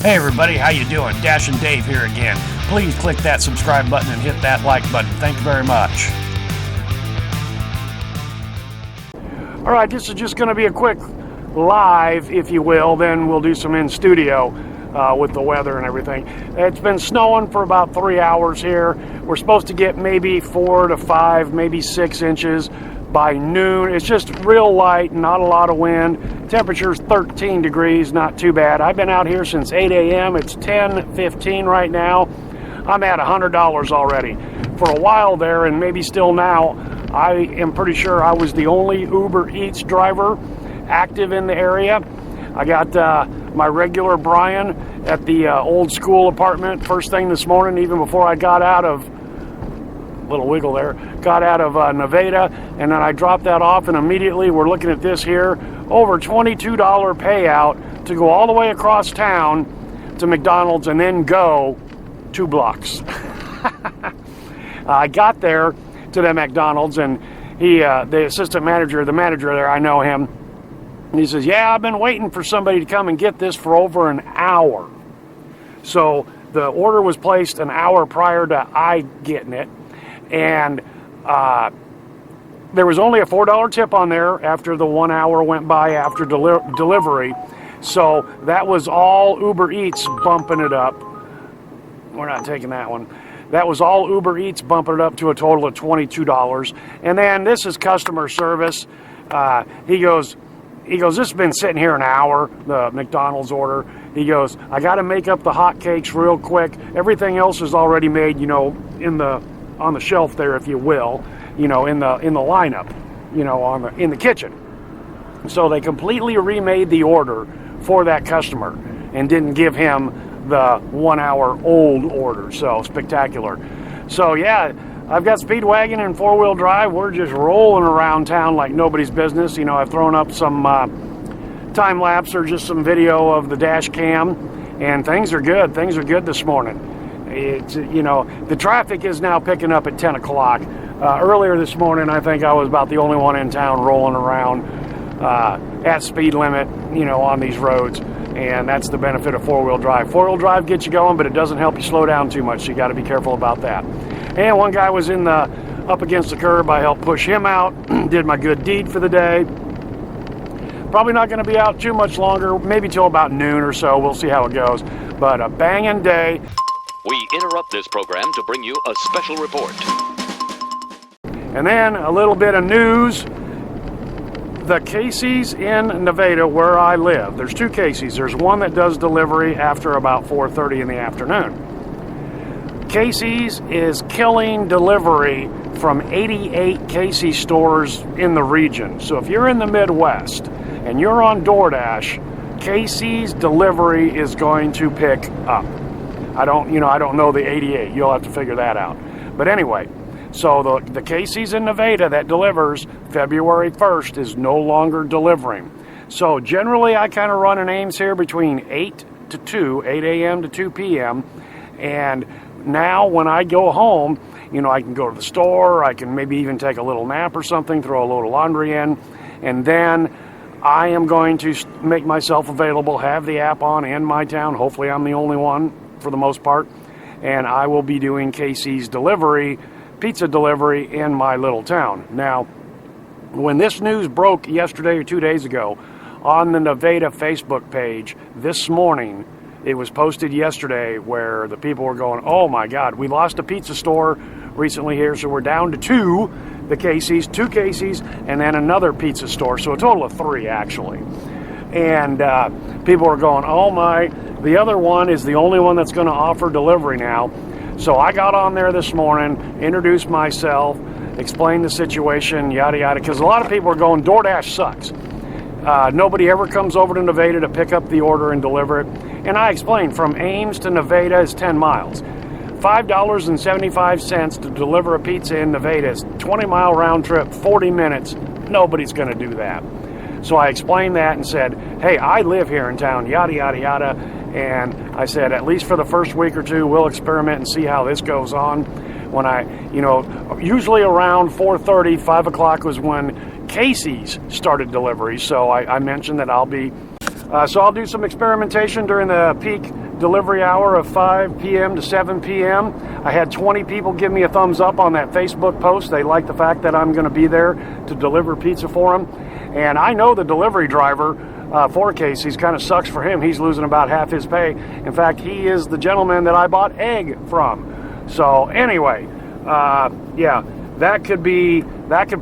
Hey everybody, how you doing? Dashin Dave here again. Please click that subscribe button and hit that like button. Thank you very much. Alright, this is just going to be a quick live, if you will. Then we'll do some in studio with the weather and everything. It's been snowing for about 3 hours here. We're supposed to get maybe 4 to 5, maybe 6 inches by noon. It's just real light, not a lot of wind. Temperature's 13 degrees, not too bad. I've been out here since 8 a.m. It's 10:15 right now. I'm at $100 already. For a while there, and maybe still now, I am pretty sure I was the only Uber Eats driver active in the area. I got my regular Brian at the old school apartment first thing this morning, even before I got out of little wiggle there, got out of Nevada, and then I dropped that off, and immediately we're looking at this here, over $22 payout to go all the way across town to McDonald's and then go 2 blocks. I got there to the McDonald's, and he, the assistant manager, the manager there, I know him, and he says, yeah, I've been waiting for somebody to come and get this for over an hour. So the order was placed an hour prior to I getting it. And there was only a $4 tip on there after the 1 hour went by after delivery. So that was all Uber Eats bumping it up. We're not taking that one. That was all Uber Eats bumping it up to a total of $22. And then this is customer service. He goes, this has been sitting here an hour, the McDonald's order. He goes, I got to make up the hotcakes real quick. Everything else is already made, you know, on the shelf there, if you will, you know, in the lineup, you know, in the kitchen. So they completely remade the order for that customer and didn't give him the 1 hour old order. So spectacular. So yeah, I've got Speedwagon and 4-wheel drive. We're just rolling around town like nobody's business. You know, I've thrown up some time lapse or just some video of the dash cam, and things are good. Things are good this morning. It's, you know, the traffic is now picking up at 10 o'clock. Earlier this morning, I think I was about the only one in town rolling around at speed limit, you know, on these roads. And that's the benefit of 4-wheel drive. 4-wheel drive gets you going, but it doesn't help you slow down too much. So you got to be careful about that. And one guy was up against the curb. I helped push him out. Did my good deed for the day. Probably not going to be out too much longer, maybe till about noon or so. We'll see how it goes. But a banging day. We interrupt this program to bring you a special report. And then a little bit of news. The Casey's in Nevada, where I live. There's 2 Casey's. There's one that does delivery after about 4:30 in the afternoon. Casey's is killing delivery from 88 Casey's stores in the region. So if you're in the Midwest and you're on Doordash, Casey's delivery is going to pick up. I don't know the 88. You'll have to figure that out. But anyway, so the Casey's in Nevada that delivers February 1st is no longer delivering. So generally I kind of run an Ames here between 8 a.m. to 2 p.m. And now when I go home, you know, I can go to the store, I can maybe even take a little nap or something, throw a load of laundry in, and then I am going to make myself available, have the app on in my town. Hopefully I'm the only one for the most part, and I will be doing Casey's pizza delivery in my little town. Now, when this news broke yesterday or 2 days ago on the Nevada Facebook page this morning, it was posted yesterday where the people were going, oh my God, we lost a pizza store recently here, so we're down to 2 Casey's, and then another pizza store, so a total of 3 actually. And people were going, oh my, the other one is the only one that's going to offer delivery now. So I got on there this morning, introduced myself, explained the situation, yada yada, because a lot of people are going, DoorDash sucks. Nobody ever comes over to Nevada to pick up the order and deliver it. And I explained, from Ames to Nevada is 10 miles. $5.75 to deliver a pizza in Nevada is 20-mile round trip, 40 minutes. Nobody's going to do that. So I explained that and said, hey, I live here in town, yada, yada, yada. And I said, at least for the first week or 2, we'll experiment and see how this goes on. When usually around 4:30, 5 o'clock was when Casey's started delivery. So I mentioned that I'll be So I'll do some experimentation during the peak delivery hour of 5 p.m. to 7 p.m. I had 20 people give me a thumbs up on that Facebook post. They like the fact that I'm going to be there to deliver pizza for them. And I know the delivery driver for Casey's kind of sucks for him. He's losing about half his pay. In fact, he is the gentleman that I bought egg from. So anyway, yeah, that could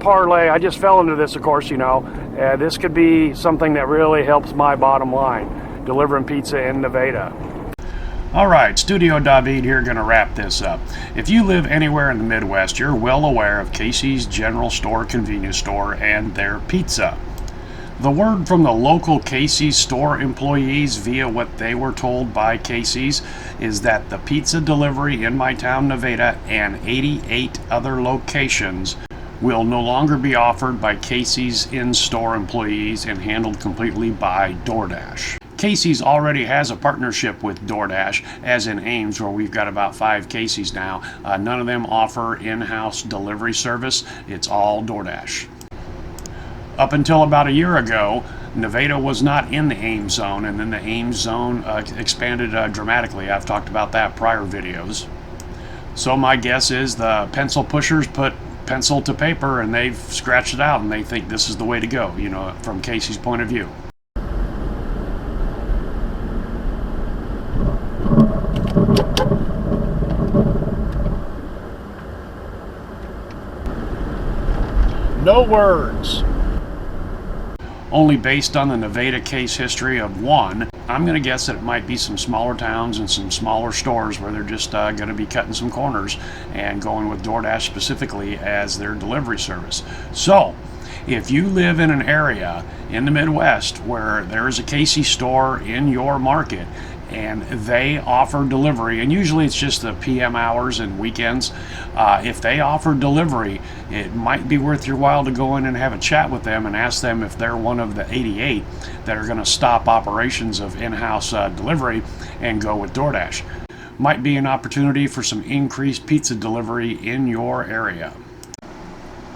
parlay. I just fell into this, of course, you know. This could be something that really helps my bottom line, delivering pizza in Nevada. All right, Studio Daveed here, going to wrap this up. If you live anywhere in the Midwest, you're well aware of Casey's General Store Convenience Store and their pizza. The word from the local Casey's store employees via what they were told by Casey's is that the pizza delivery in my town, Nevada, and 88 other locations will no longer be offered by Casey's in-store employees and handled completely by Doordash. Casey's already has a partnership with Doordash, as in Ames, where we've got about 5 Casey's now. None of them offer in-house delivery service. It's all Doordash. Up until about a year ago, Nevada was not in the Ames zone, and then the Ames zone expanded dramatically. I've talked about that prior videos. So my guess is the pencil pushers put pencil to paper and they've scratched it out and they think this is the way to go, you know, from Casey's point of view. No words. Only based on the Nevada case history of one, I'm going to guess that it might be some smaller towns and some smaller stores where they're just going to be cutting some corners and going with DoorDash specifically as their delivery service. So, if you live in an area in the Midwest where there is a Casey's store in your market and they offer delivery, and usually it's just the PM hours and weekends, if they offer delivery, it might be worth your while to go in and have a chat with them and ask them if they're one of the 88 that are going to stop operations of in-house delivery and go with DoorDash. Might be an opportunity for some increased pizza delivery in your area.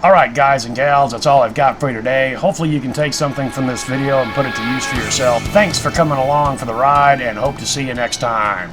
Alright guys and gals, that's all I've got for you today. Hopefully you can take something from this video and put it to use for yourself. Thanks for coming along for the ride and hope to see you next time.